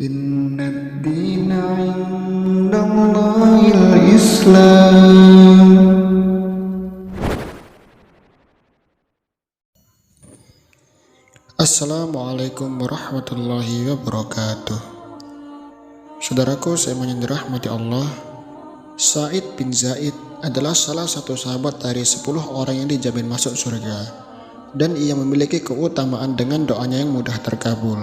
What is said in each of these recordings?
Inna dina indallahil Islam. Assalamualaikum warahmatullahi wabarakatuh. Saudaraku, saya dirahmati Allah, Sa'id bin Zaid adalah salah satu sahabat dari 10 orang yang dijamin masuk surga, dan ia memiliki keutamaan dengan doanya yang mudah terkabul.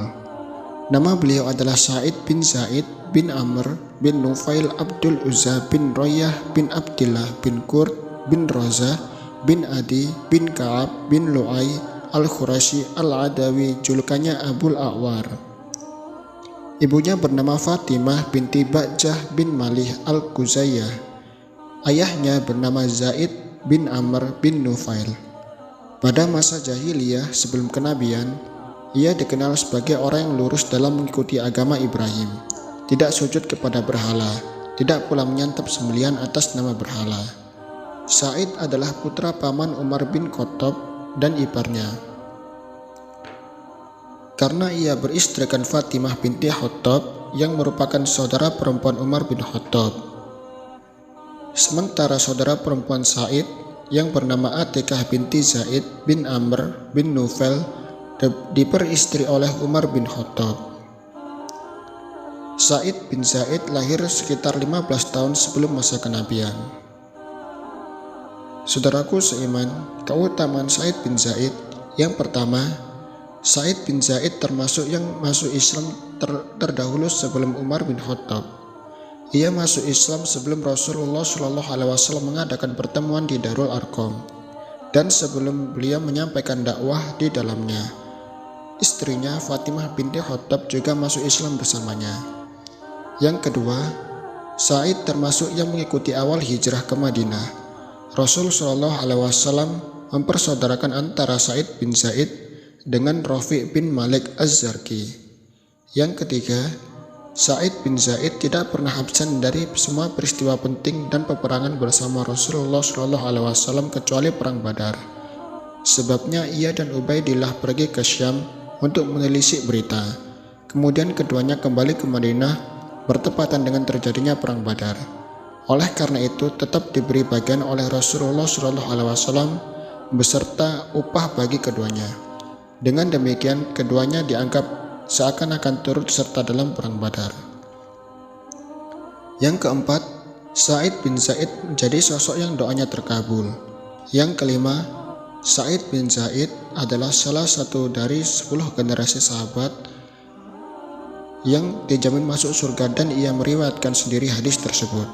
Nama beliau adalah Sa'id bin Zaid bin Amr bin Nufail Abdul Uzza bin Royah bin Abdillah bin Qurt bin Roza bin Adi bin Ka'ab bin Lu'ay Al-Khurashi Al-Adawi, julukannya Abul A'war. Ibunya bernama Fatimah binti Ba'jah bin Malih Al-Quzayyah. Ayahnya bernama Zaid bin Amr bin Nufail. Pada masa jahiliyah sebelum kenabian, ia dikenal sebagai orang yang lurus dalam mengikuti agama Ibrahim, tidak sujud kepada berhala, tidak pula menyantap sembelihan atas nama berhala. Sa'id adalah putra paman Umar bin Khattab dan iparnya. Karena ia beristrikan Fatimah binti Khattab yang merupakan saudara perempuan Umar bin Khattab. Sementara saudara perempuan Sa'id yang bernama Atikah binti Zaid bin Amr bin Nufail diperistri oleh Umar bin Khattab. Sa'id bin Zaid lahir sekitar 15 tahun sebelum masa kenabian. Saudaraku seiman, keutamaan Sa'id bin Zaid: yang pertama, Sa'id bin Zaid termasuk yang masuk Islam terdahulu sebelum Umar bin Khattab. Ia masuk Islam sebelum Rasulullah SAW mengadakan pertemuan di Darul Arqam, dan sebelum beliau menyampaikan dakwah di dalamnya. Istrinya Fatimah binti Khattab juga masuk Islam bersamanya. Yang kedua, Sa'id termasuk yang mengikuti awal hijrah ke Madinah. Rasul SAW mempersaudarakan antara Sa'id bin Zaid dengan Rafi' bin Malik Az-Zarqi. Yang ketiga, Sa'id bin Zaid tidak pernah absen dari semua peristiwa penting dan peperangan bersama Rasulullah SAW kecuali perang Badar. Sebabnya ia dan Ubaidillah pergi ke Syam untuk menelisik berita. Kemudian keduanya kembali ke Madinah bertepatan dengan terjadinya perang Badar. Oleh karena itu tetap diberi bagian oleh Rasulullah SAW beserta upah bagi keduanya. Dengan demikian keduanya dianggap seakan-akan turut serta dalam perang Badar. Yang keempat, Sa'id bin Zaid menjadi sosok yang doanya terkabul. Yang kelima, Sa'id bin Zaid adalah salah satu dari 10 generasi sahabat yang dijamin masuk surga, dan ia meriwayatkan sendiri hadis tersebut.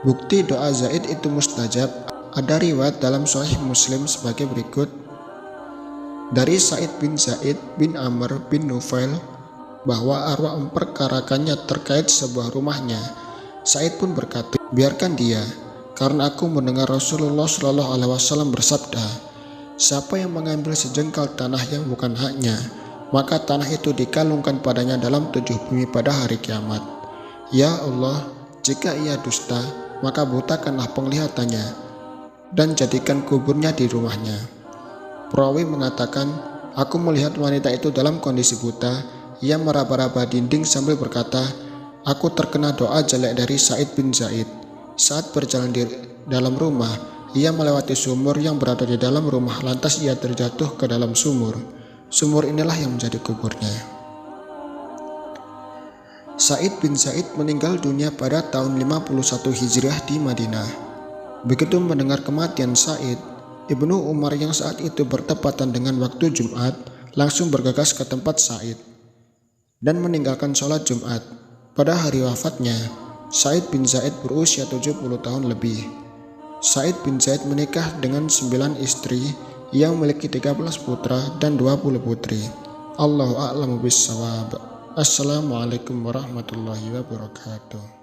Bukti doa Zaid itu mustajab ada riwayat dalam Sahih Muslim sebagai berikut. Dari Sa'id bin Zaid bin Amr bin Nufail bahwa arwah memperkarakannya terkait sebuah rumahnya. Sa'id pun berkata, biarkan dia, karena aku mendengar Rasulullah SAW bersabda, siapa yang mengambil sejengkal tanah yang bukan haknya, maka tanah itu dikalungkan padanya dalam 7 bumi pada hari kiamat. Ya Allah, jika ia dusta, maka butakanlah penglihatannya dan jadikan kuburnya di rumahnya. Perawi mengatakan, aku melihat wanita itu dalam kondisi buta. Ia meraba-raba dinding sambil berkata, aku terkena doa jelek dari Sa'id bin Zaid. Saat berjalan di dalam rumah, ia melewati sumur yang berada di dalam rumah, lantas ia terjatuh ke dalam sumur. Sumur inilah yang menjadi kuburnya. Sa'id bin Zaid meninggal dunia pada tahun 51 Hijriah di Madinah. Begitu mendengar kematian Sa'id, Ibnu Umar yang saat itu bertepatan dengan waktu Jumat langsung bergegas ke tempat Sa'id dan meninggalkan sholat Jumat. Pada hari wafatnya, Sa'id bin Zaid berusia 70 tahun lebih. Sa'id bin Zaid menikah dengan 9 istri yang memiliki 13 putra dan 20 putri. Allahu a'lamu bissawab. Assalamualaikum warahmatullahi wabarakatuh.